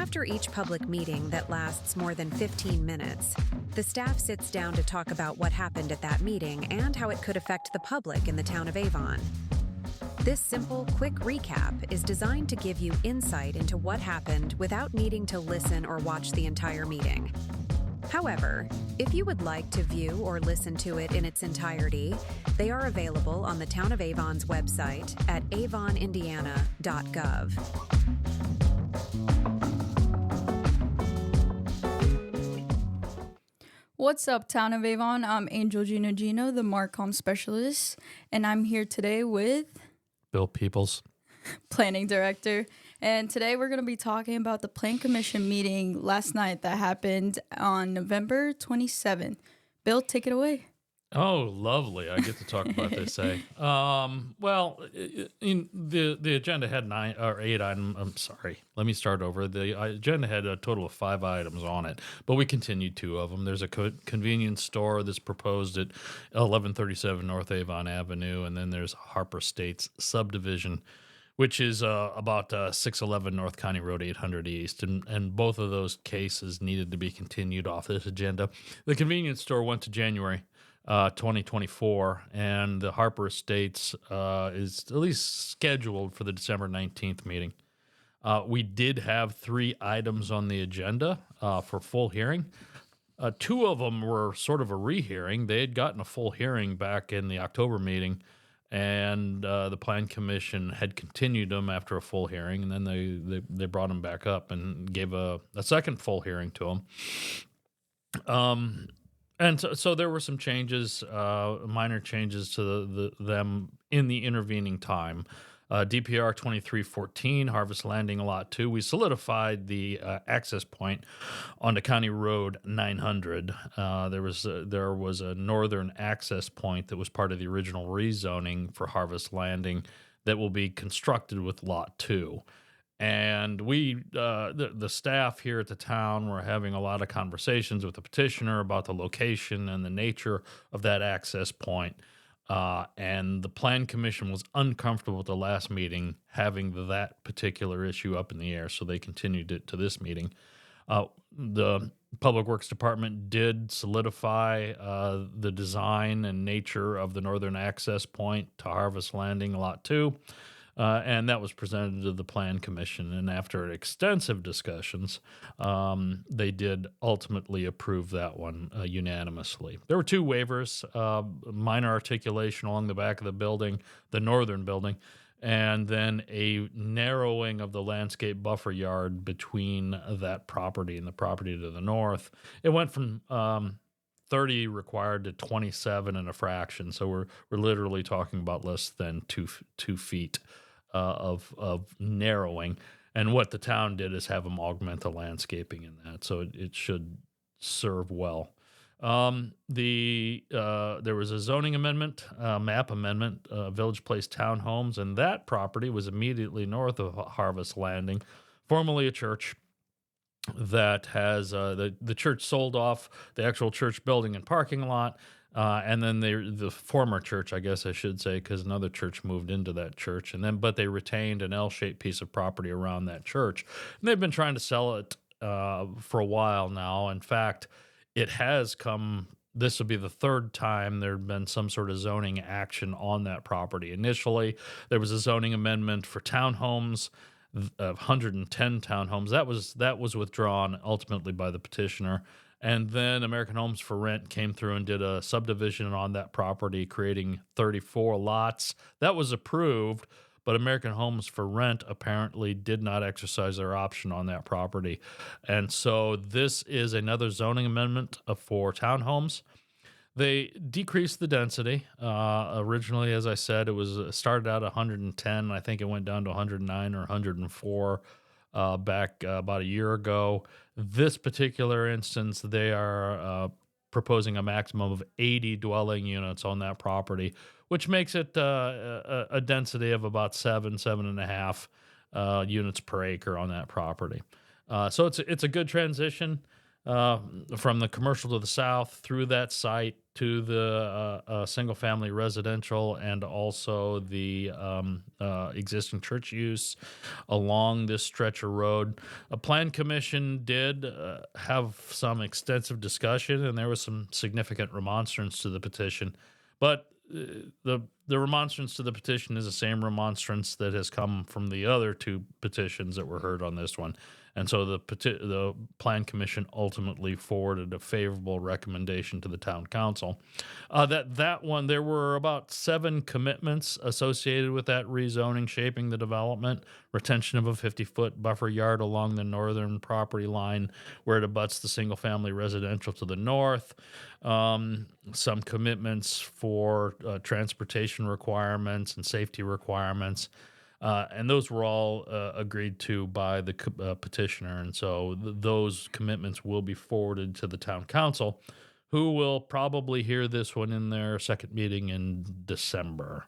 After each public meeting that lasts more than 15 minutes, the staff sits down to talk about what happened at that meeting and how it could affect the public in the town of Avon. This simple, quick recap is designed to give you insight into what happened without needing to listen or watch the entire meeting. However, if you would like to view or listen to it in its entirety, they are available on the Town of Avon's website at avonindiana.gov. What's up, Town of Avon? I'm Angel Gino, the Marcom specialist, and I'm here today with Bill Peoples, Planning Director. And today we're going to be talking about the Plan Commission meeting last night that happened on November 27th. Bill, take it away. Oh, lovely! I get to talk about this. Well, the agenda had 9 or 8 items. I'm sorry. Let me start over. The agenda had a total of 5 items on it, but we continued 2 of them. There's a convenience store that's proposed at 1137 North Avon Avenue, and then there's Harper Estates subdivision, which is about 611 North County Road 800 East, and both of those cases needed to be continued off this agenda. The convenience store went to January 2024, and the Harper Estates is at least scheduled for the December 19th meeting. We did have 3 items on the agenda for full hearing. 2 of them were sort of a rehearing. They had gotten a full hearing back in the October meeting, and the Plan Commission had continued them after a full hearing, and then they brought them back up and gave a second full hearing to them. And so there were some changes, minor changes to them in the intervening time. DPR 2314, Harvest Landing Lot 2, we solidified the access point onto County Road 900. There was a northern access point that was part of the original rezoning for Harvest Landing that will be constructed with Lot 2. And we, the staff here at the town, were having a lot of conversations with the petitioner about the location and the nature of that access point. And the Plan Commission was uncomfortable at the last meeting having that particular issue up in the air, so they continued it to this meeting. The Public Works Department did solidify the design and nature of the northern access point to Harvest Landing Lot 2. And that was presented to the Plan Commission, and after extensive discussions, they did ultimately approve that one unanimously. There were 2 waivers, minor articulation along the back of the building, the northern building, and then a narrowing of the landscape buffer yard between that property and the property to the north. It went from 30 required to 27 and a fraction, so we're literally talking about less than 2 feet of narrowing, and what the town did is have them augment the landscaping in that, so it should serve well. There was a zoning amendment, map amendment, Village Place Townhomes, and that property was immediately north of Harvest Landing, formerly a church that has the church sold off the actual church building and parking lot. And then the former church, I guess I should say, because another church moved into that church, but they retained an L-shaped piece of property around that church, and they've been trying to sell it for a while now. In fact, it has come. This will be the 3rd time there had been some sort of zoning action on that property. Initially, there was a zoning amendment for townhomes. 110 townhomes. That was withdrawn ultimately by the petitioner. And then American Homes for Rent came through and did a subdivision on that property, creating 34 lots. That was approved, but American Homes for Rent apparently did not exercise their option on that property. And so this is another zoning amendment for townhomes. They decreased the density. Originally, as I said, it was started out 110. I think it went down to 109 or 104 back about a year ago. This particular instance, they are proposing a maximum of 80 dwelling units on that property, which makes it a density of about 7.5 units per acre on that property. So it's a good transition. from the commercial to the south through that site to the single-family residential and also the existing church use along this stretch of road. A plan commission did have some extensive discussion, and there was some significant remonstrance to the petition. But the remonstrance to the petition is the same remonstrance that has come from the other two petitions that were heard on this one. And so the Plan Commission ultimately forwarded a favorable recommendation to the town council. That one, there were about 7 commitments associated with that rezoning, shaping the development, retention of a 50-foot buffer yard along the northern property line where it abuts the single-family residential to the north, some commitments for transportation requirements and safety requirements. And those were all agreed to by the petitioner. And so those commitments will be forwarded to the town council, who will probably hear this one in their second meeting in December.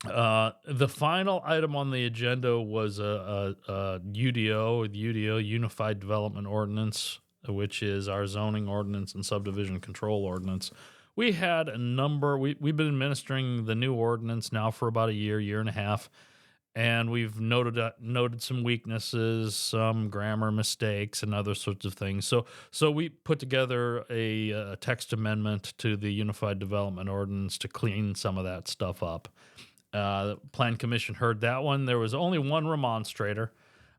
The final item on the agenda was a UDO, the UDO, Unified Development Ordinance, which is our zoning ordinance and subdivision control ordinance. We had a number, we've been administering the new ordinance now for about a year and a half, and we've noted some weaknesses, some grammar mistakes, and other sorts of things. So we put together a text amendment to the Unified Development Ordinance to clean some of that stuff up. The Plan Commission heard that one. There was only one remonstrator.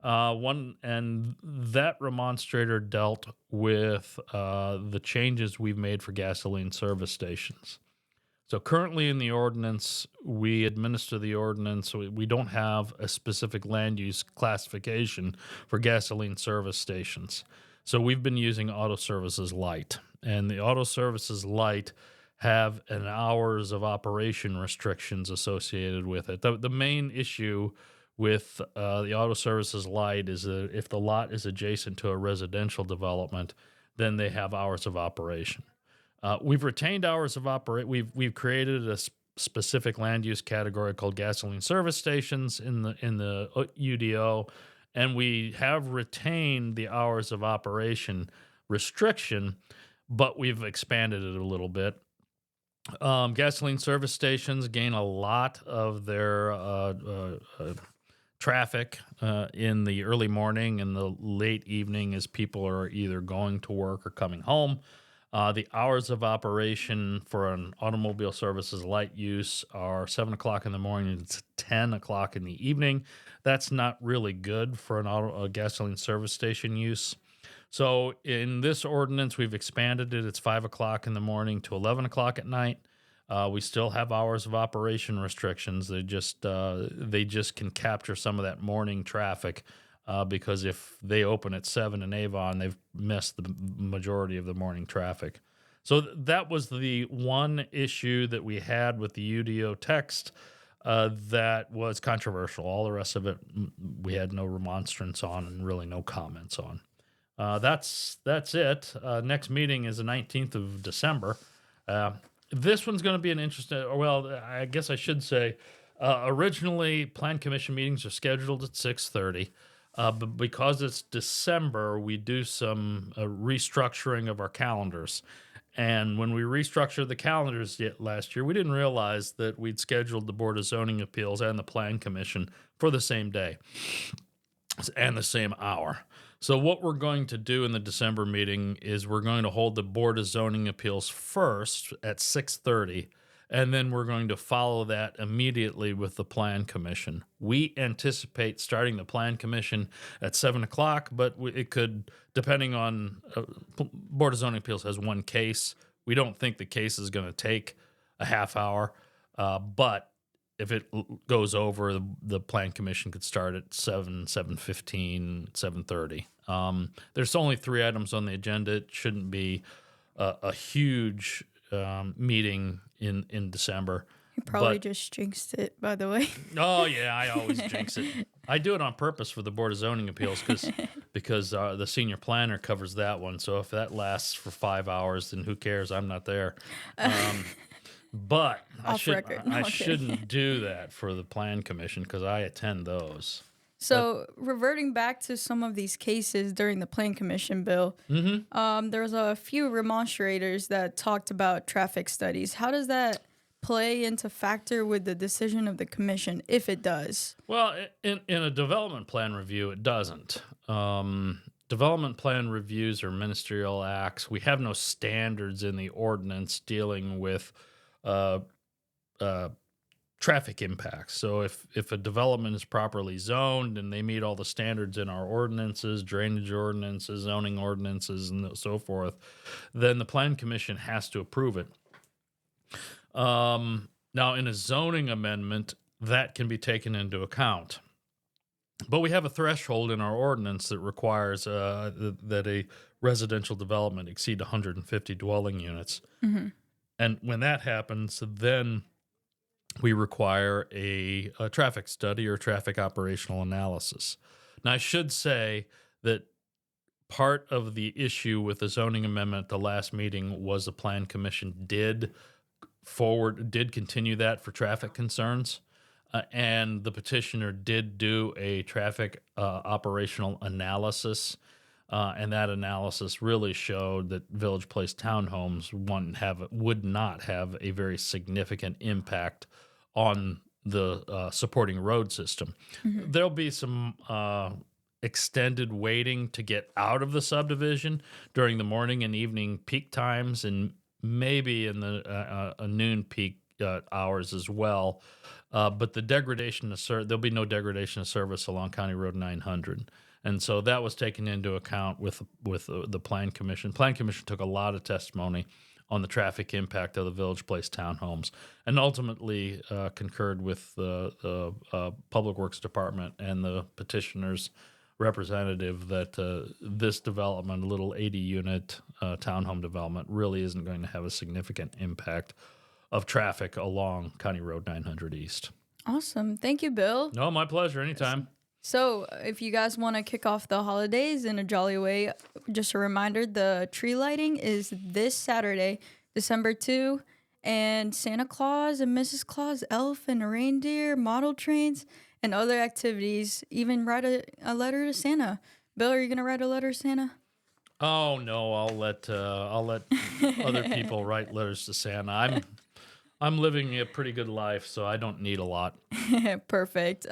And that remonstrator dealt with the changes we've made for gasoline service stations. So currently in the ordinance, we administer the ordinance. We don't have a specific land use classification for gasoline service stations. So we've been using Auto Services Light, and the Auto Services Light have an hours of operation restrictions associated with it. The main issue with the Auto Services Light is that if the lot is adjacent to a residential development, then they have hours of operation. We've retained hours of operation. We've created a specific land use category called gasoline service stations in the UDO, and we have retained the hours of operation restriction, but we've expanded it a little bit. Gasoline service stations gain a lot of their traffic in the early morning and the late evening as people are either going to work or coming home. The hours of operation for an automobile services light use are 7 o'clock in the morning to 10 o'clock in the evening. That's not really good for a gasoline service station use. So in this ordinance, we've expanded it. It's 5 o'clock in the morning to 11 o'clock at night. We still have hours of operation restrictions. They just can capture some of that morning traffic because if they open at 7 in Avon, they've missed the majority of the morning traffic. So that was the one issue that we had with the UDO text that was controversial. All the rest of it, we had no remonstrance on and really no comments on. That's it. Next meeting is the 19th of December. This one's going to be an interesting, well, I guess I should say, originally Plan Commission meetings are scheduled at 6:30. But because it's December, we do some restructuring of our calendars. And when we restructured the calendars last year, we didn't realize that we'd scheduled the Board of Zoning Appeals and the Plan Commission for the same day and the same hour. So what we're going to do in the December meeting is we're going to hold the Board of Zoning Appeals first at 6:30, and then we're going to follow that immediately with the Plan Commission. We anticipate starting the Plan Commission at 7 o'clock, but it could, depending on, Board of Zoning Appeals has one case. We don't think the case is going to take a half hour, but if it goes over, the Plan Commission could start at 7:15, 7:30. There's only 3 items on the agenda. It shouldn't be a huge meeting in December. You probably just jinxed it, by the way. Oh, yeah, I always jinx it. I do it on purpose for the Board of Zoning Appeals because the senior planner covers that one. So if that lasts for 5 hours, then who cares? I'm not there. But I shouldn't do that for the Plan Commission because I attend those. So, reverting back to some of these cases during the Plan Commission bill, there was a few remonstrators that talked about traffic studies. How does that play into factor with the decision of the commission, if it does? Well, in a development plan review, it doesn't. Development plan reviews are ministerial acts. We have no standards in the ordinance dealing with uh, traffic impacts. So if a development is properly zoned and they meet all the standards in our ordinances, drainage ordinances, zoning ordinances, and so forth, then the plan commission has to approve it. Now, in a zoning amendment, that can be taken into account. But we have a threshold in our ordinance that requires that a residential development exceed 150 dwelling units. And when that happens, then we require a traffic study or traffic operational analysis. Now, I should say that part of the issue with the zoning amendment at the last meeting was the Plan Commission did continue that for traffic concerns, and the petitioner did do a traffic operational analysis, and that analysis really showed that Village Place townhomes would not have a very significant impact on the supporting road system. There'll be some extended waiting to get out of the subdivision during the morning and evening peak times, and maybe in the noon peak hours as well. But the degradation of there'll be no degradation of service along County Road 900. And so that was taken into account with the Plan Commission. Plan Commission took a lot of testimony on the traffic impact of the Village Place townhomes, and ultimately concurred with the Public Works Department and the petitioner's representative that this development, a little 80-unit townhome development, really isn't going to have a significant impact of traffic along County Road 900 East. Awesome. Thank you, Bill. No, my pleasure. Anytime. So, if you guys want to kick off the holidays in a jolly way, just a reminder, the tree lighting is this Saturday, December 2, and Santa Claus and Mrs. Claus, elf and reindeer, model trains, and other activities. Even write a letter to Santa. Bill, are you going to write a letter to Santa? Oh, no, I'll let other people write letters to Santa. I'm living a pretty good life, so I don't need a lot. Perfect.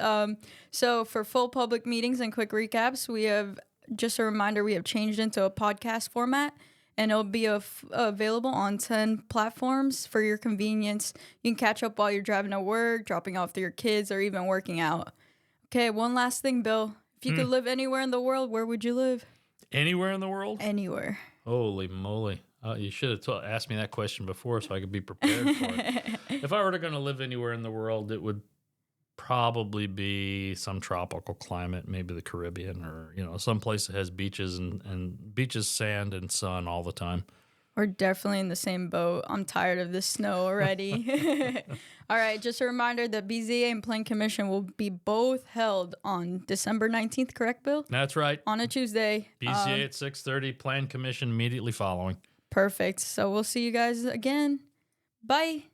So for full public meetings and quick recaps, we have, just a reminder, we have changed into a podcast format, and it'll be available on 10 platforms for your convenience. You can catch up while you're driving to work, dropping off your kids, or even working out. Okay, one last thing, Bill. If you could live anywhere in the world, where would you live? Anywhere in the world? Anywhere. Holy moly. You should have asked me that question before so I could be prepared for it. If I were going to live anywhere in the world, it would probably be some tropical climate, maybe the Caribbean, or some place that has beaches and beaches, sand, and sun all the time. We're definitely in the same boat. I'm tired of this snow already. All right, just a reminder that BZA and Plan Commission will be both held on December 19th, correct, Bill? That's right. On a Tuesday. BZA at 6:30, Plan Commission immediately following. Perfect. So we'll see you guys again. Bye.